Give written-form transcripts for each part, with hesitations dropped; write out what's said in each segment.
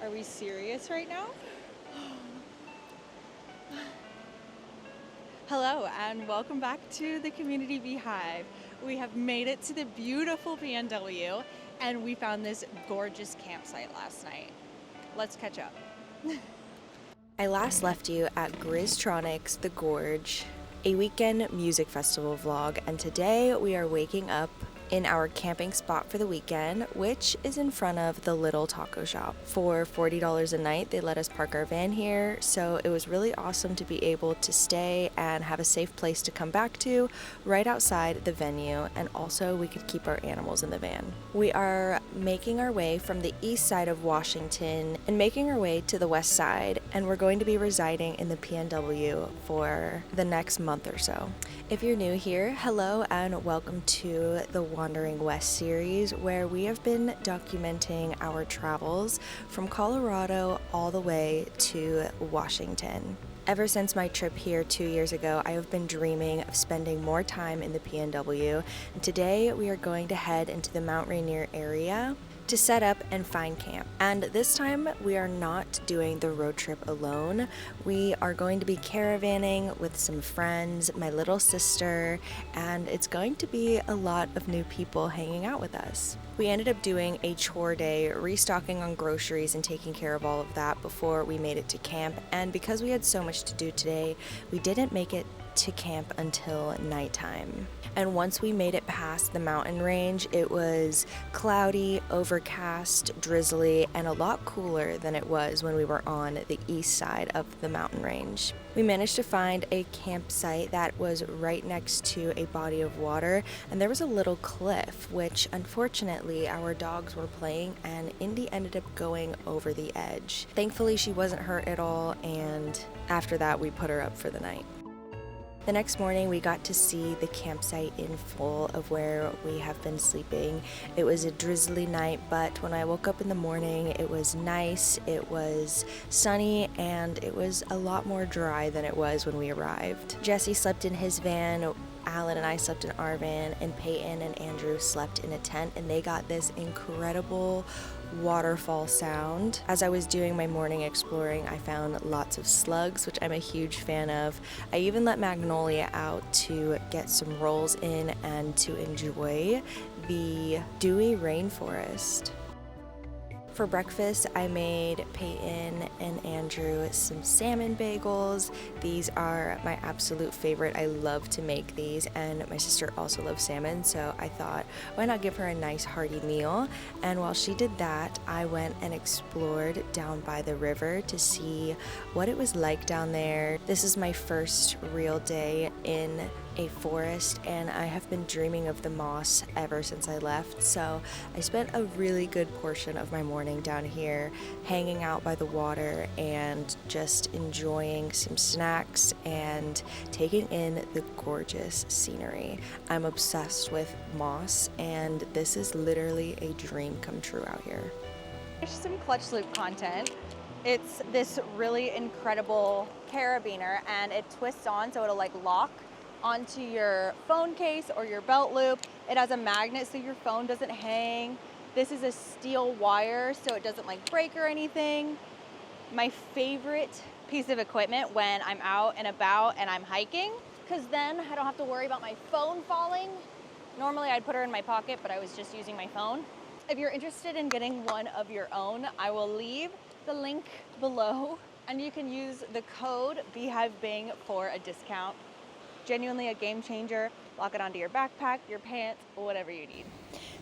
Are we serious right now? Hello and welcome back to the Community Beehive. We have made it to the beautiful PNW and we found this gorgeous campsite last night. Let's catch up. I last left you at Grizztronics, the Gorge, a weekend music festival vlog, and today we are waking up in our camping spot for the weekend, which is in front of the Little Taco Shop. For $40 a night, they let us park our van here, so it was really awesome to be able to stay and have a safe place to come back to right outside the venue, and also we could keep our animals in the van. We are making our way from the east side of Washington and making our way to the west side, and we're going to be residing in the PNW for the next month or so. If you're new here, hello and welcome to the Wandering West series, where we have been documenting our travels from Colorado all the way to Washington. Ever since my trip here 2 years ago, I have been dreaming of spending more time in the PNW, and today we are going to head into the Mount Rainier area to set up and find camp. And this time we are not doing the road trip alone. We are going to be caravanning with some friends, my little sister, and it's going to be a lot of new people hanging out with us. We ended up doing a chore day, restocking on groceries and taking care of all of that before we made it to camp. And because we had so much to do today, we didn't make it to camp until nighttime. And once we made it past the mountain range, it was cloudy, overcast, drizzly, and a lot cooler than it was when we were on the east side of the mountain range. We managed to find a campsite that was right next to a body of water, and there was a little cliff, which unfortunately our dogs were playing, and Indy ended up going over the edge. Thankfully, she wasn't hurt at all, and after that, we put her up for the night. The next morning, we got to see the campsite in full of where we have been sleeping. It was a drizzly night, but when I woke up in the morning, it was nice, it was sunny, and it was a lot more dry than it was when we arrived. Jesse slept in his van, Alan and I slept in our van, and Peyton and Andrew slept in a tent, and they got this incredible waterfall sound. As I was doing my morning exploring, I found lots of slugs, which I'm a huge fan of. I even let Magnolia out to get some rolls in and to enjoy the dewy rainforest. For breakfast, I made Peyton and Andrew some salmon bagels. These are my absolute favorite. I love to make these, and my sister also loves salmon, so I thought, why not give her a nice hearty meal? And while she did that, I went and explored down by the river to see what it was like down there. This is my first real day in a forest, and I have been dreaming of the moss ever since I left, so I spent a really good portion of my morning down here hanging out by the water and just enjoying some snacks and taking in the gorgeous scenery. I'm obsessed with moss, and this is literally a dream come true out here. There's some clutch loop content. It's this really incredible carabiner, and it twists on so it'll like lock onto your phone case or your belt loop. It has a magnet so your phone doesn't hang. This is a steel wire so it doesn't like break or anything. My favorite piece of equipment when I'm out and about and I'm hiking, because then I don't have to worry about my phone falling. Normally I'd put her in my pocket, but I was just using my phone. If you're interested in getting one of your own, I will leave the link below, and you can use the code BeehiveBing for a discount. Genuinely a game changer. Lock it onto your backpack, your pants, whatever you need.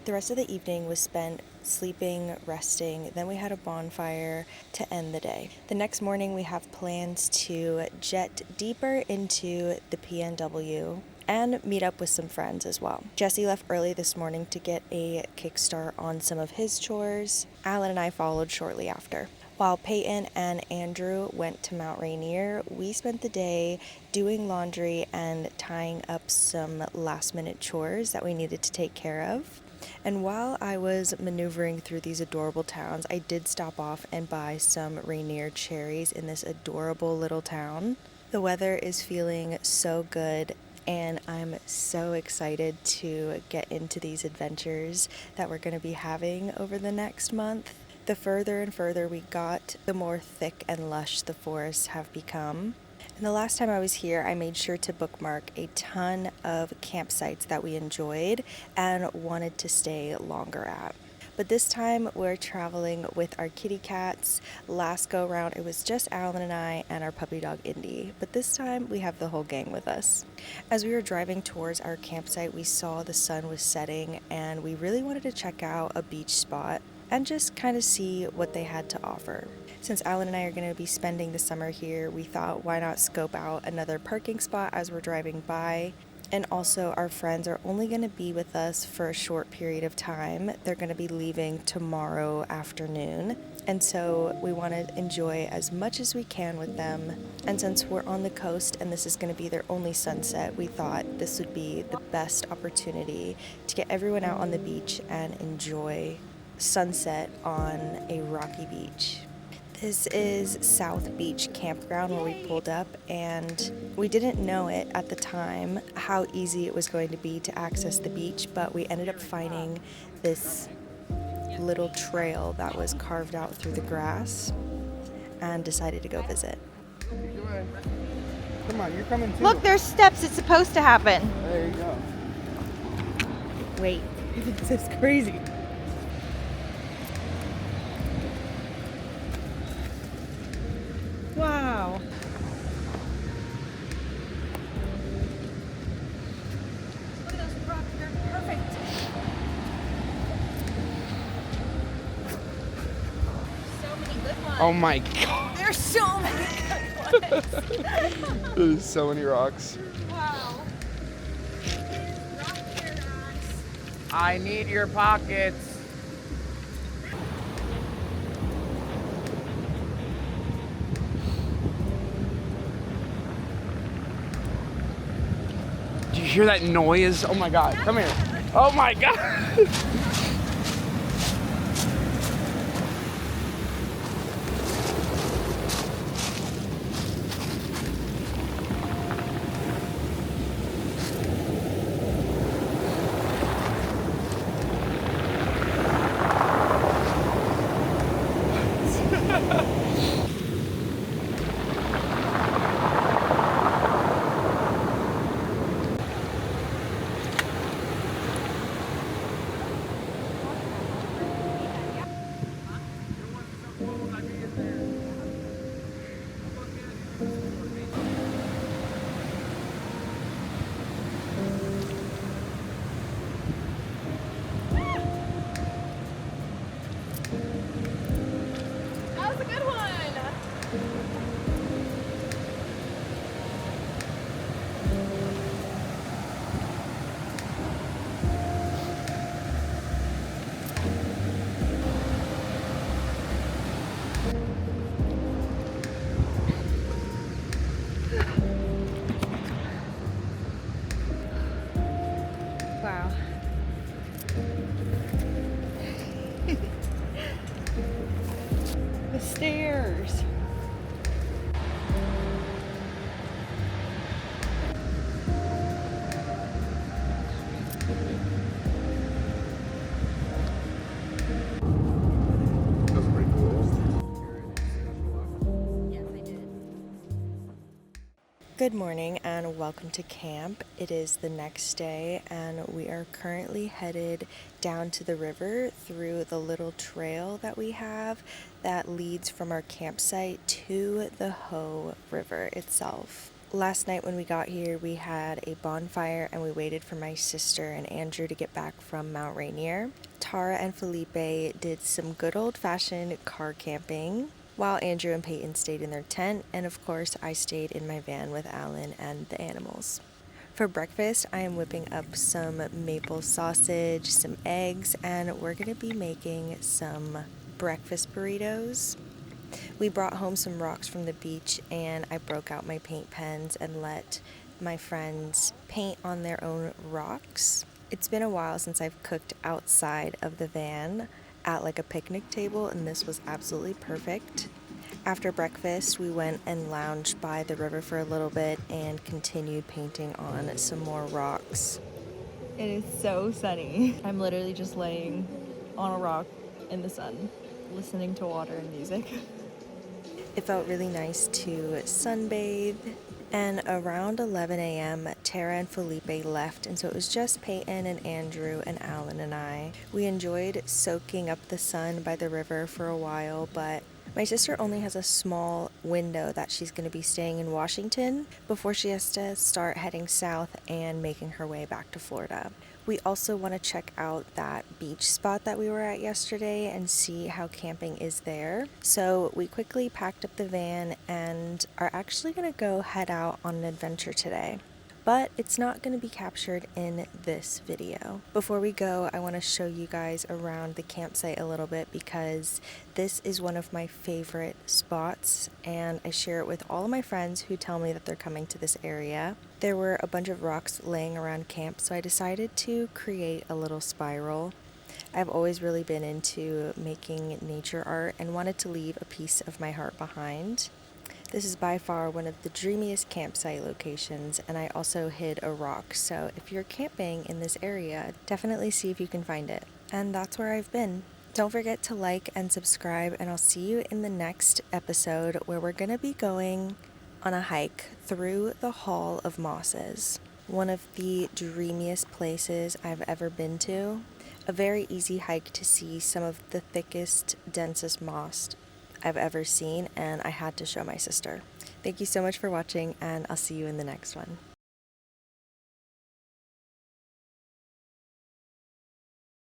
The rest of the evening was spent sleeping, resting, then we had a bonfire to end the day. The next morning we have plans to jet deeper into the PNW and meet up with some friends as well. Jesse left early this morning to get a kickstart on some of his chores. Alan and I followed shortly after. While Peyton and Andrew went to Mount Rainier, we spent the day doing laundry and tying up some last-minute chores that we needed to take care of. And while I was maneuvering through these adorable towns, I did stop off and buy some Rainier cherries in this adorable little town. The weather is feeling so good, and I'm so excited to get into these adventures that we're going to be having over the next month. The further and further we got, the more thick and lush the forests have become. And the last time I was here, I made sure to bookmark a ton of campsites that we enjoyed and wanted to stay longer at. But this time we're traveling with our kitty cats. Last go round it was just Alan and I and our puppy dog Indy, but this time we have the whole gang with us. As we were driving towards our campsite, we saw the sun was setting and we really wanted to check out a beach spot and just kind of see what they had to offer. Since Alan and I are going to be spending the summer here, we thought why not scope out another parking spot as we're driving by. And also our friends are only going to be with us for a short period of time. They're going to be leaving tomorrow afternoon. And so we want to enjoy as much as we can with them. And since we're on the coast and this is going to be their only sunset, we thought this would be the best opportunity to get everyone out on the beach and enjoy sunset on a rocky beach. This is South Beach Campground where we pulled up, and we didn't know it at the time how easy it was going to be to access the beach, but we ended up finding this little trail that was carved out through the grass and decided to go visit. Come on, you're coming too. Look, there's steps. It's supposed to happen. There you go. Wait, this is crazy. Wow. Look at those rocks. They're perfect. So many good ones. Oh my god. There's so many good ones. There's so many rocks. Wow. Rock paradise. I need your pockets. Did you hear that noise? Oh my god, come here. Oh my god. That was a good one. Wow. The stairs. That's pretty cool. Yes, I did. Good morning and welcome to camp. It is the next day and we are currently headed down to the river through the little trail that we have that leads from our campsite to the Hoh River itself. Last night when we got here, we had a bonfire and we waited for my sister and Andrew to get back from Mount Rainier. Tara and Felipe did some good old-fashioned car camping, while Andrew and Peyton stayed in their tent, and of course I stayed in my van with Alan and the animals. For breakfast, I am whipping up some maple sausage, some eggs, and we're going to be making some breakfast burritos. We brought home some rocks from the beach and I broke out my paint pens and let my friends paint on their own rocks. It's been a while since I've cooked outside of the van at like a picnic table, and this was absolutely perfect. After breakfast, we went and lounged by the river for a little bit and continued painting on some more rocks. It is so sunny. I'm literally just laying on a rock in the sun. listening to water and music. It felt really nice to sunbathe. And around 11 a.m., Tara and Felipe left, and so it was just Peyton and Andrew and Alan and I. We enjoyed soaking up the sun by the river for a while, but my sister only has a small window that she's going to be staying in Washington before she has to start heading south and making her way back to Florida. We also want to check out that beach spot that we were at yesterday and see how camping is there. So we quickly packed up the van and are actually going to go head out on an adventure today. But it's not going to be captured in this video. Before we go, I want to show you guys around the campsite a little bit because this is one of my favorite spots and I share it with all of my friends who tell me that they're coming to this area. There were a bunch of rocks laying around camp, so I decided to create a little spiral. I've always really been into making nature art and wanted to leave a piece of my heart behind. This is by far one of the dreamiest campsite locations, and I also hid a rock, so if you're camping in this area, definitely see if you can find it. And that's where I've been. Don't forget to like and subscribe, and I'll see you in the next episode where we're going to be going on a hike through the Hall of Mosses, one of the dreamiest places I've ever been to. A very easy hike to see some of the thickest, densest moss I've ever seen, and I had to show my sister. Thank you so much for watching, and I'll see you in the next one.